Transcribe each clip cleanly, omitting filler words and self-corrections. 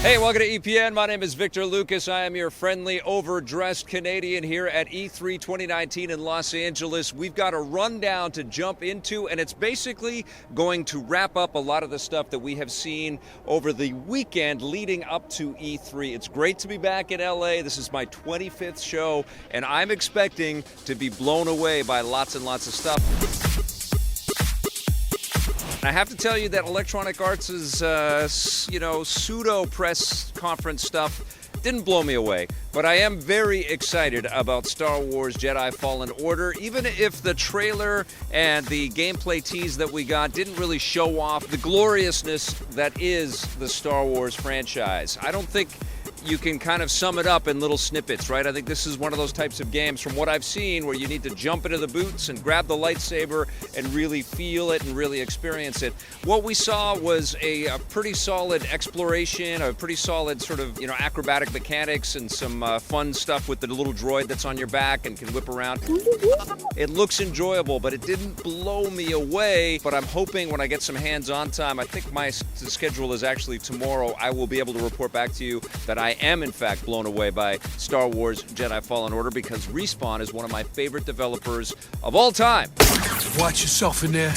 Hey, welcome to EPN. My name is Victor Lucas. I am your friendly, overdressed Canadian here at E3 2019 in Los Angeles. We've got a rundown to jump into, and it's basically going to wrap up a lot of the stuff that we have seen over the weekend leading up to E3. It's great to be back in LA. This is my 25th show, and I'm expecting to be blown away by lots and lots of stuff. I have to tell you that Electronic Arts' pseudo press conference stuff didn't blow me away, but I am very excited about Star Wars Jedi Fallen Order, even if the trailer and the gameplay tease that we got didn't really show off the gloriousness that is the Star Wars franchise. I don't think you can kind of sum it up in little snippets, right? I think this is one of those types of games from what I've seen where you need to jump into the boots and grab the lightsaber and really feel it and really experience it. What we saw was a pretty solid exploration, a pretty solid sort of, acrobatic mechanics and some fun stuff with the little droid that's on your back and can whip around. It looks enjoyable, but it didn't blow me away. But I'm hoping when I get some hands-on time, I think my schedule is actually tomorrow, I will be able to report back to you that I am in fact blown away by Star Wars Jedi Fallen Order because Respawn is one of my favorite developers of all time. Watch yourself in there.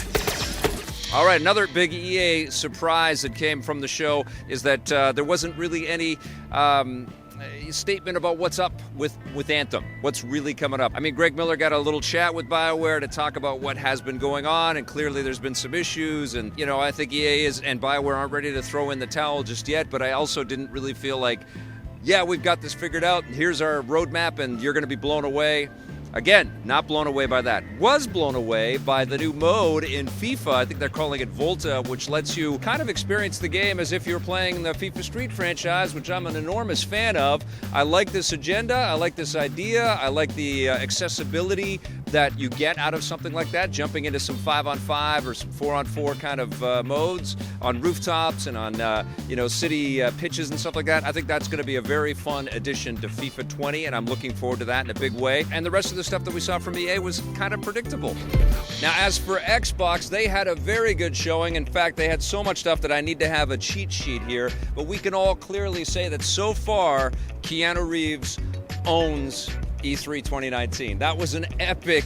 All right, another big EA surprise that came from the show is that there wasn't really any statement about what's up with Anthem, what's really coming up. I mean, Greg Miller got a little chat with BioWare to talk about what has been going on, and clearly there's been some issues, and, I think EA and BioWare aren't ready to throw in the towel just yet, but I also didn't really feel like, yeah, we've got this figured out, and here's our roadmap, and you're going to be blown away. Again, not blown away by that. Was blown away by the new mode in FIFA. I think they're calling it Volta, which lets you kind of experience the game as if you're playing the FIFA Street franchise, which I'm an enormous fan of. I like this agenda. I like this idea. I like the accessibility that you get out of something like that, jumping into some 5-on-5 or some 4-on-4 kind of modes on rooftops and on, city pitches and stuff like that. I think that's going to be a very fun addition to FIFA 20, and I'm looking forward to that in a big way. And the rest of the stuff that we saw from EA was kind of predictable. Now, as for Xbox, they had a very good showing. In fact, they had so much stuff that I need to have a cheat sheet here, but we can all clearly say that so far, Keanu Reeves owns E3 2019. That was an epic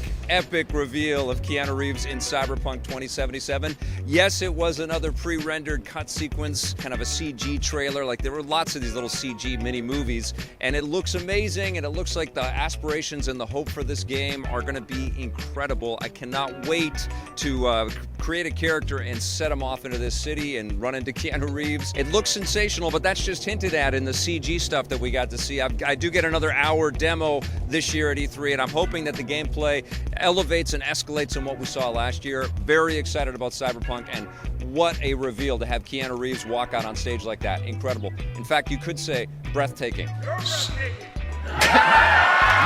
reveal of Keanu Reeves in Cyberpunk 2077. Yes, it was another pre-rendered cut sequence, kind of a CG trailer. Like, there were lots of these little CG mini movies, and it looks amazing, and it looks like the aspirations and the hope for this game are going to be incredible. I cannot wait to create a character and set him off into this city and run into Keanu Reeves. It looks sensational, but that's just hinted at in the CG stuff that we got to see. I do get another hour demo this year at E3, and I'm hoping that the gameplay elevates and escalates on what we saw last year. Very excited about Cyberpunk, and what a reveal to have Keanu Reeves walk out on stage like that. Incredible. In fact, you could say breathtaking.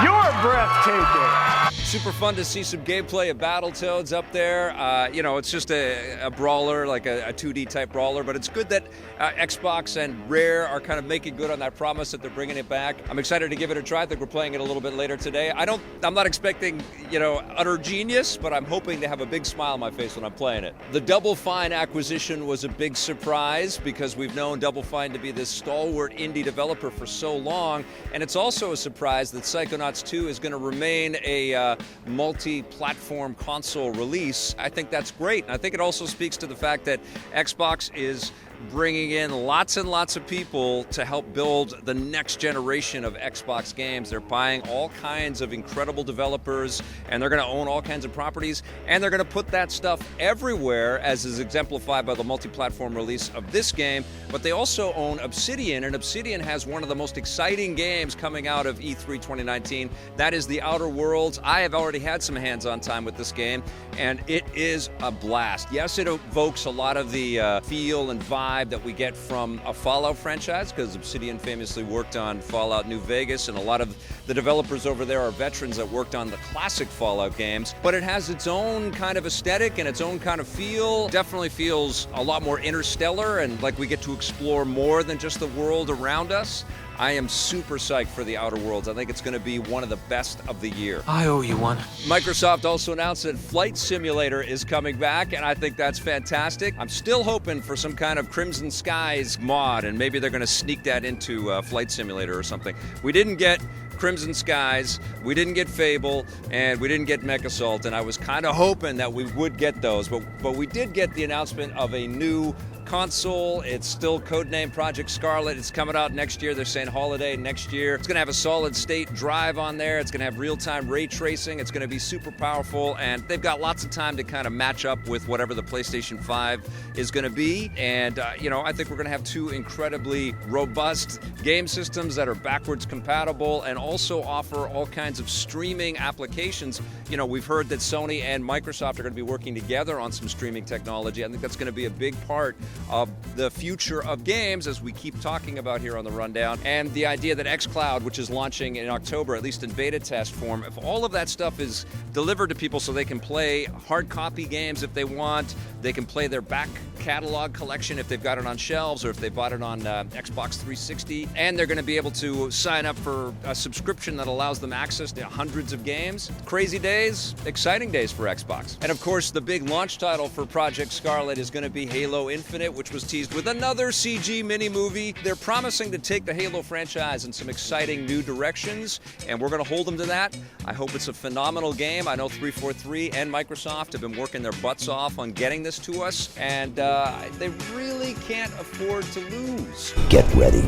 You're breathtaking. Super fun to see some gameplay of Battletoads up there. It's just a brawler, like a 2D type brawler, but it's good that Xbox and Rare are kind of making good on that promise that they're bringing it back. I'm excited to give it a try. I think we're playing it a little bit later today. I'm not expecting, utter genius, but I'm hoping to have a big smile on my face when I'm playing it. The Double Fine acquisition was a big surprise because we've known Double Fine to be this stalwart indie developer for so long, and it's also a surprise that Psychonauts 2 is going to remain a multi-platform console release. I think that's great. And I think it also speaks to the fact that Xbox is bringing in lots and lots of people to help build the next generation of Xbox games. They're buying all kinds of incredible developers, and they're going to own all kinds of properties, and they're going to put that stuff everywhere, as is exemplified by the multi-platform release of this game. But they also own Obsidian, and Obsidian has one of the most exciting games coming out of E3 2019. That is The Outer Worlds. I have already had some hands-on time with this game, and it is a blast. Yes, it evokes a lot of the feel and vibe that we get from a Fallout franchise, because Obsidian famously worked on Fallout New Vegas, and a lot of The developers over there are veterans that worked on the classic Fallout games, but it has its own kind of aesthetic and its own kind of feel. Definitely feels a lot more interstellar and like we get to explore more than just the world around us. I am super psyched for the Outer Worlds. I think it's going to be one of the best of the year. I owe you one. Microsoft also announced that Flight Simulator is coming back, and I think that's fantastic. I'm still hoping for some kind of Crimson Skies mod, and maybe they're going to sneak that into Flight Simulator or something. We didn't get Crimson Skies, we didn't get Fable, and we didn't get MechAssault, and I was kind of hoping that we would get those, but we did get the announcement of a new console. It's still codenamed Project Scarlet. It's coming out next year. They're saying holiday next year. It's going to have a solid state drive on there. It's going to have real-time ray tracing. It's going to be super powerful, and they've got lots of time to kind of match up with whatever the PlayStation 5 is going to be. And, I think we're going to have two incredibly robust game systems that are backwards compatible and also offer all kinds of streaming applications. We've heard that Sony and Microsoft are going to be working together on some streaming technology. I think that's going to be a big part of the future of games, as we keep talking about here on the Rundown. And the idea that xCloud, which is launching in October, at least in beta test form, if all of that stuff is delivered to people so they can play hard copy games if they want, they can play their back catalog collection if they've got it on shelves or if they bought it on Xbox 360, and they're going to be able to sign up for a subscription that allows them access to hundreds of games. Crazy days, exciting days for Xbox. And of course, the big launch title for Project Scarlet is going to be Halo Infinite, which was teased with another CG mini-movie. They're promising to take the Halo franchise in some exciting new directions, and we're going to hold them to that. I hope it's a phenomenal game. I know 343 and Microsoft have been working their butts off on getting this to us, and they really can't afford to lose. Get ready.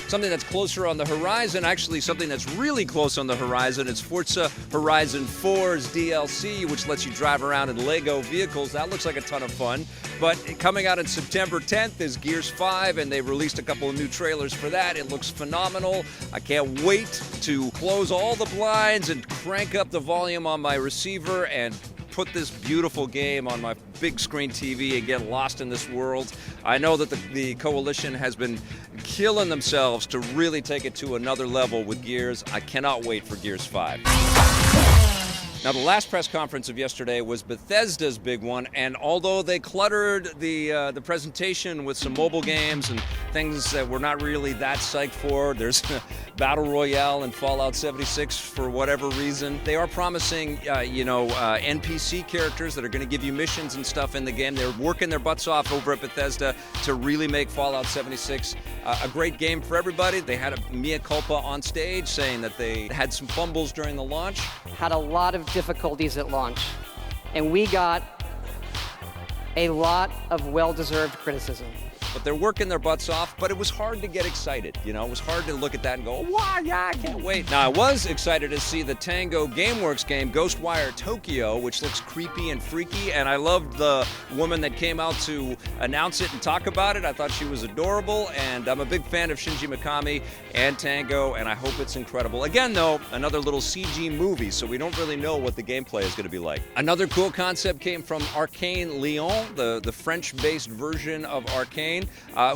Something that's closer on the horizon, actually something that's really close on the horizon, is Forza Horizon 4's DLC, which lets you drive around in Lego vehicles. That looks like a ton of fun. But coming out in September 10th is Gears 5, and they released a couple of new trailers for that. It looks phenomenal. I can't wait to close all the blinds and crank up the volume on my receiver and put this beautiful game on my big screen TV and get lost in this world. I know that the Coalition has been killing themselves to really take it to another level with Gears. I cannot wait for Gears 5. Now, the last press conference of yesterday was Bethesda's big one, and although they cluttered the presentation with some mobile games and things that we're not really that psyched for, there's Battle Royale and Fallout 76 for whatever reason, they are promising, NPC characters that are going to give you missions and stuff in the game. They're working their butts off over at Bethesda to really make Fallout 76 a great game for everybody. They had a mea culpa on stage saying that they had some fumbles during the launch. Had a lot of difficulties at launch, and we got a lot of well-deserved criticism. But they're working their butts off, but it was hard to get excited. It was hard to look at that and go, wow, yeah, I can't wait. Now, I was excited to see the Tango Gameworks game, Ghostwire Tokyo, which looks creepy and freaky, and I loved the woman that came out to announce it and talk about it. I thought she was adorable, and I'm a big fan of Shinji Mikami and Tango, and I hope it's incredible. Again, though, another little CG movie, so we don't really know what the gameplay is going to be like. Another cool concept came from Arcane Lyon, the French-based version of Arcane,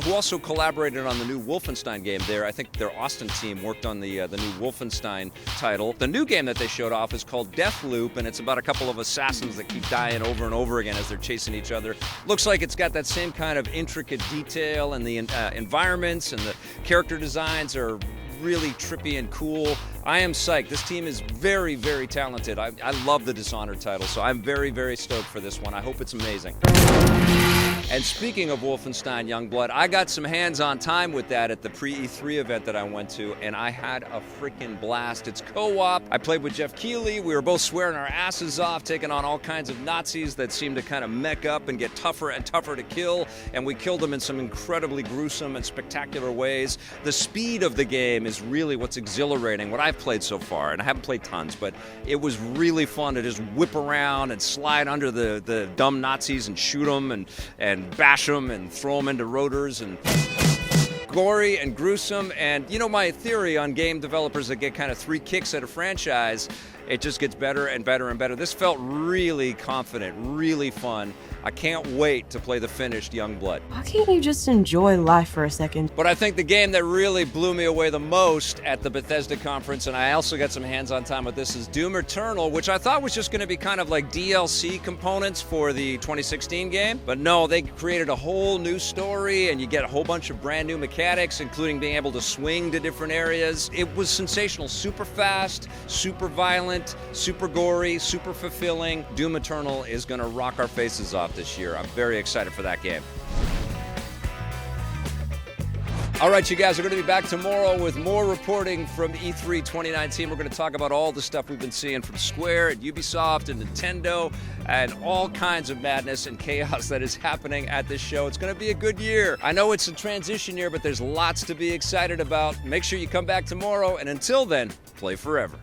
who also collaborated on the new Wolfenstein game there. I think their Austin team worked on the new Wolfenstein title. The new game that they showed off is called Deathloop, and it's about a couple of assassins that keep dying over and over again as they're chasing each other. Looks like it's got that same kind of intricate detail, and the environments and the character designs are really trippy and cool. I am psyched. This team is very, very talented. I love the Dishonored title, so I'm very, very stoked for this one. I hope it's amazing. And speaking of Wolfenstein Youngblood, I got some hands-on time with that at the pre-E3 event that I went to, and I had a freaking blast. It's co-op. I played with Jeff Keighley. We were both swearing our asses off, taking on all kinds of Nazis that seem to kind of mech up and get tougher and tougher to kill, and we killed them in some incredibly gruesome and spectacular ways. The speed of the game is really what's exhilarating, what I've played so far, and I haven't played tons, but it was really fun to just whip around and slide under the dumb Nazis and shoot them and bash them and throw them into rotors, and gory and gruesome. And my theory on game developers that get kind of 3 kicks at a franchise, it just gets better and better and better. This felt really confident, really fun. I can't wait to play the finished Youngblood. Why can't you just enjoy life for a second? But I think the game that really blew me away the most at the Bethesda conference, and I also got some hands-on time with this, is Doom Eternal, which I thought was just going to be kind of like DLC components for the 2016 game. But no, they created a whole new story, and you get a whole bunch of brand new mechanics, including being able to swing to different areas. It was sensational. Super fast, super violent, super gory, super fulfilling. Doom Eternal is going to rock our faces off this year. I'm very excited for that game. All right, you guys, we're going to be back tomorrow with more reporting from E3 2019. We're going to talk about all the stuff we've been seeing from Square and Ubisoft and Nintendo and all kinds of madness and chaos that is happening at this show. It's going to be a good year. I know it's a transition year, but there's lots to be excited about. Make sure you come back tomorrow, and until then, play forever.